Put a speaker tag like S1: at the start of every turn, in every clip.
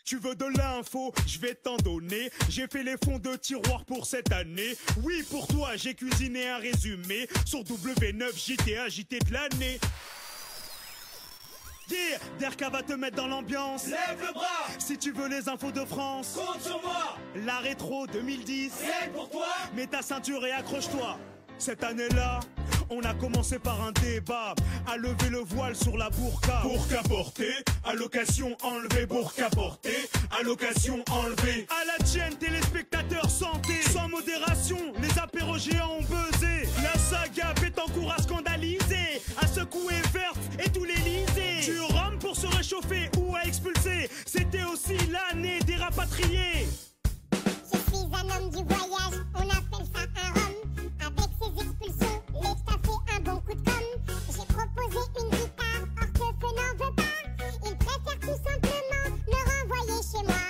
S1: Tu veux de l'info, je vais t'en donner. J'ai fait les fonds de tiroir pour cette année. Oui, pour toi, j'ai cuisiné un résumé sur W9 JTA, JT de l'année. Dire, Derka va te mettre dans l'ambiance.
S2: Lève le bras.
S1: Si tu veux les infos de France,
S2: Compte sur moi.
S1: la rétro 2010.
S2: Rien pour toi.
S1: Mets ta ceinture et accroche-toi. Cette année-là, on a commencé par un débat à lever le voile sur la burqa. Burqa portée, allocation enlevée, burqa portée, allocation enlevée. À la tienne, téléspectateurs, santé. Sans modération, les apéros géants ont buzzé. La saga Bettencourt a scandalisé, a secoué Verte et tous les lysés. Tu rames pour se réchauffer ou à expulser. C'était aussi l'année des rapatriés.
S3: Je suis un homme du voyage, on appelle ça un rhum. Avec ses expulsions, l'État fait un bon coup de com'. J'ai proposé une guitare, or que feu n'en veut pas. Il préfère tout simplement me renvoyer chez moi.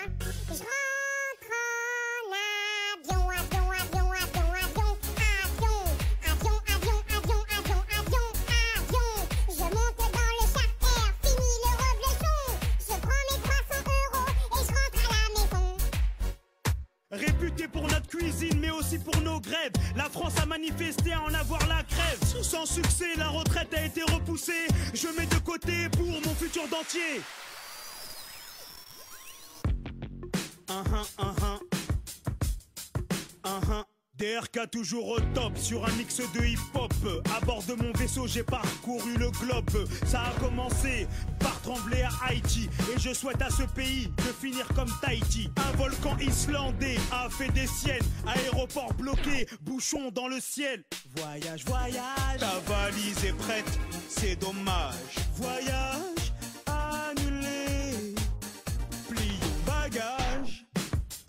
S3: Je rentre en avion, avion, avion, avion, avion, avion, avion, avion, avion, avion, avion, avion. Je monte dans le charter, fini le reblochon. Je prends mes 300 € et je rentre à la maison.
S1: Réputé pour notre cuisine mais aussi pour nos grèves, la France a manifesté à en avoir la crève. Sans succès, la retraite a été repoussée. Je mets de côté pour mon futur dentier. DRK toujours au top sur un mix de hip-hop. À bord de mon vaisseau j'ai parcouru le globe. Ça a commencé par trembler à Haïti, et je souhaite à ce pays de finir comme Tahiti. Un volcan islandais a fait des siennes. Aéroport bloqué, bouchon dans le ciel. Voyage, voyage, ta valise est prête, c'est dommage. Voyage annulé, plions bagages.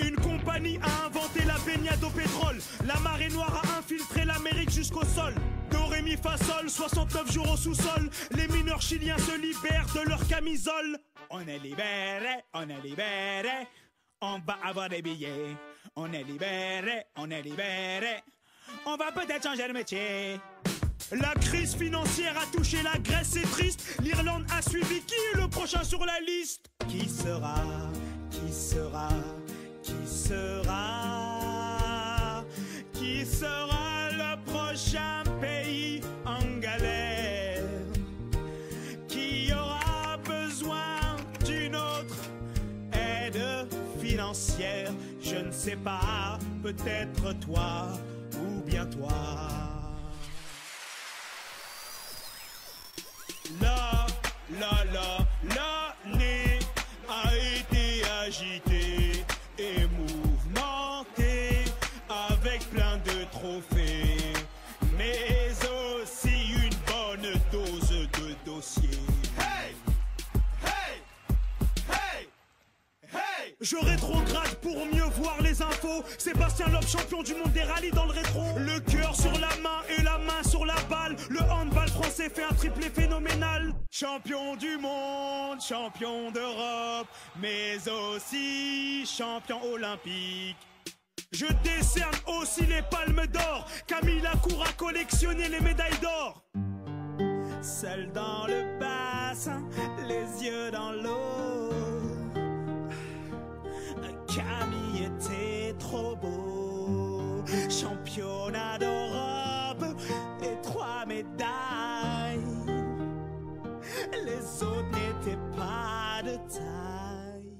S1: Une compagnie a inventé la baignade au pétrole. La marée noire a infiltré l'Amérique jusqu'au sol. Do, ré, mi, fa, sol, 69 jours au sous-sol. Les mineurs chiliens se libèrent de leur camisole. On est libéré, on est libéré. On va avoir des billets. On est libéré, on est libéré. On va peut-être changer de métier. La crise financière a touché la Grèce, c'est triste. L'Irlande a suivi. Qui est le prochain sur la liste? Qui sera? Qui sera? Qui sera? Qui sera le prochain pays en galère? Qui aura besoin d'une autre aide financière? Je ne sais pas, peut-être toi ou bien toi. L'année a été agitée et mouvementé avec plein de trophées, mais aussi une bonne dose de dossiers. Hey! Hey! Hey! Hey! Je rétrograde pour mieux voir les infos. Sébastien Loeb, champion du monde des rallyes dans le rétro. Le cœur sur la main et la main sur la balle. Le handball français fait un triplé phénoménal. Champion du monde, champion d'Europe, mais aussi champion olympique. Je décerne aussi les palmes d'or. Camille Lacour a collectionné les médailles d'or. Seul dans le bassin, les yeux dans l'eau. Camille était trop beau. Championnat d'Europe et 3 médailles. Les autres n'étaient pas de taille.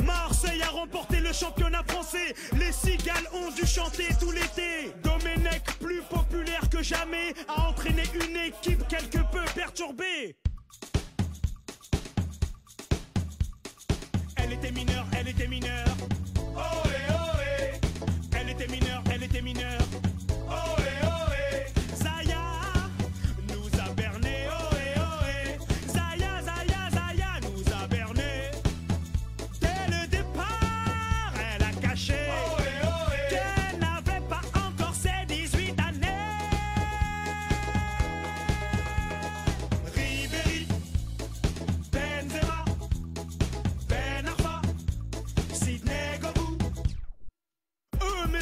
S1: Marseille a remporté le championnat français. Les cigales ont dû chanter tout l'été. Domenech, plus populaire que jamais, a entraîné une équipe quelque peu perturbée. Elle était mineure, elle était mineure. Ohé, ohé. Elle était mineure, elle était mineure. Ohé, ohé. Zaya nous a berné. Ohé, ohé. Zaya, Zaya, Zaya nous a berné. Dès le départ, elle a caché qu'elle n'avait pas encore ses 18 années. Ribéry, Benzema, Ben Arfa, Sidney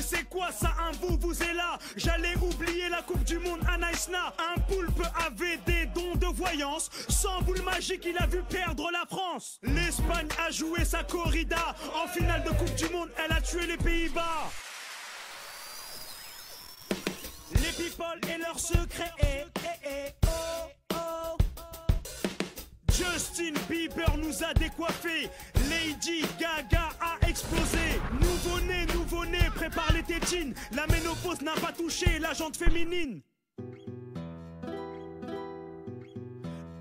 S1: c'est quoi ça, un vous-vous-est-là? J'allais oublier la Coupe du Monde à Naïsna. Un poulpe avait des dons de voyance. Sans boule magique, il a vu perdre la France. L'Espagne a joué sa corrida. En finale de Coupe du Monde, elle a tué les Pays-Bas. Les people et leurs secrets, oh, oh. Justin Bieber nous a décoiffés. Lady Gaga a explosé. Nouveau-né, prépare les tétines. La ménopause n'a pas touché la jante féminine.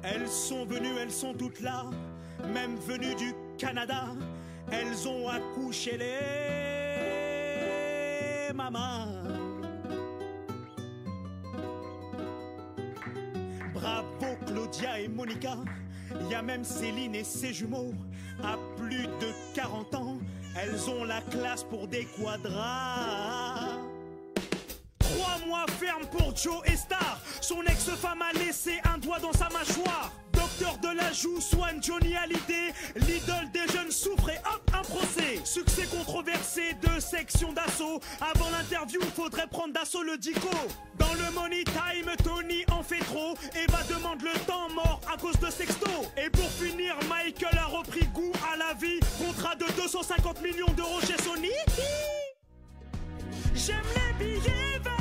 S1: Elles sont venues, elles sont toutes là. Même venues du Canada. Elles ont accouché les mamans. Bravo Claudia et Monica. Y a même Céline et ses jumeaux. À plus de 40 ans, elles ont la classe pour des quadras. 3 mois ferme pour Joe et Star. Son ex-femme a laissé un doigt dans sa mâchoire. Docteur de la joue soigne Johnny Hallyday. L'idole des jeunes souffre et hop, un procès. Succès controversé de section d'assaut. Avant l'interview, faudrait prendre d'assaut le dico. Dans le money time, Tony en fait trop. Eva demande le temps mort à cause de sexto. Et pour finir, Michael a repris goût à la vie. Contrat de 250 millions d'euros chez Sony. J'aime les billets verts.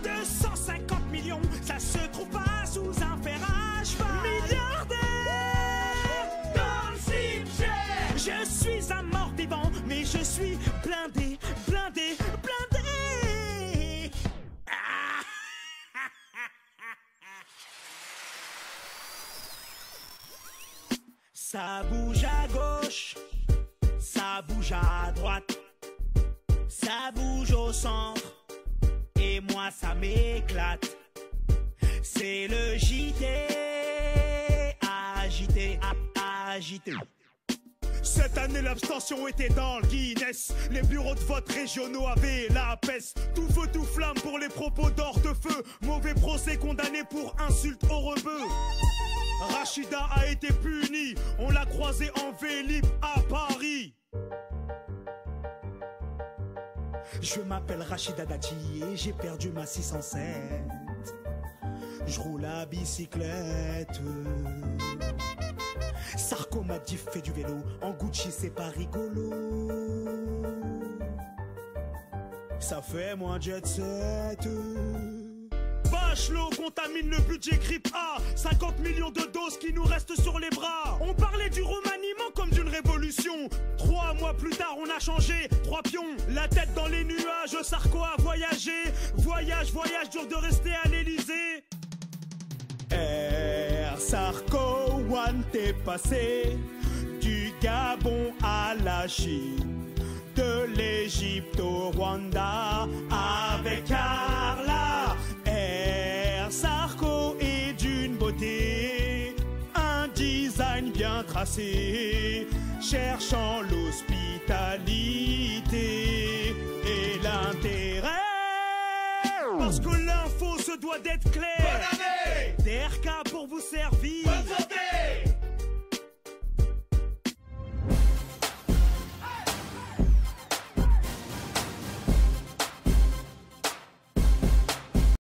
S1: 250 millions, ça se trouve pas sous un fer à cheval. Milliardaire dans le cimetière. Je suis un mort vivant, mais je suis blindé. Ça bouge à gauche, ça bouge à droite, ça bouge au centre. Et moi ça m'éclate. C'est le JT agité. Cette année l'abstention était dans le Guinness. Les bureaux de vote régionaux avaient la peste. Tout feu tout flamme pour les propos d'Hortefeux. Mauvais procès condamné pour insulte au rebeu. Rachida a été punie. On l'a croisée en Vélib à Paris. Je m'appelle Rachida Dati et j'ai perdu ma 607. Je roule à bicyclette. Sarko m'a dit fais du vélo. En Gucci c'est pas rigolo. Ça fait moins jet set. Bachelot contamine le budget grippe A. 50 millions de doses qui nous restent sur les bras. On parlait du remaniement comme d'une révolution. 3 mois plus tard on a changé. 3 pions, la tête dans les nuages. Sarko a voyagé. Voyage, dur de rester à l'Elysée. Air Sarko One t'est passé. Du Gabon à la Chine. De l'Égypte au Rwanda. Avec Carla. Air Sarko est d'une beauté, un design bien tracé, cherchant l'hospitalité et l'intérêt. Parce que l'info se doit d'être claire. Bonne année. DRK pour vous servir.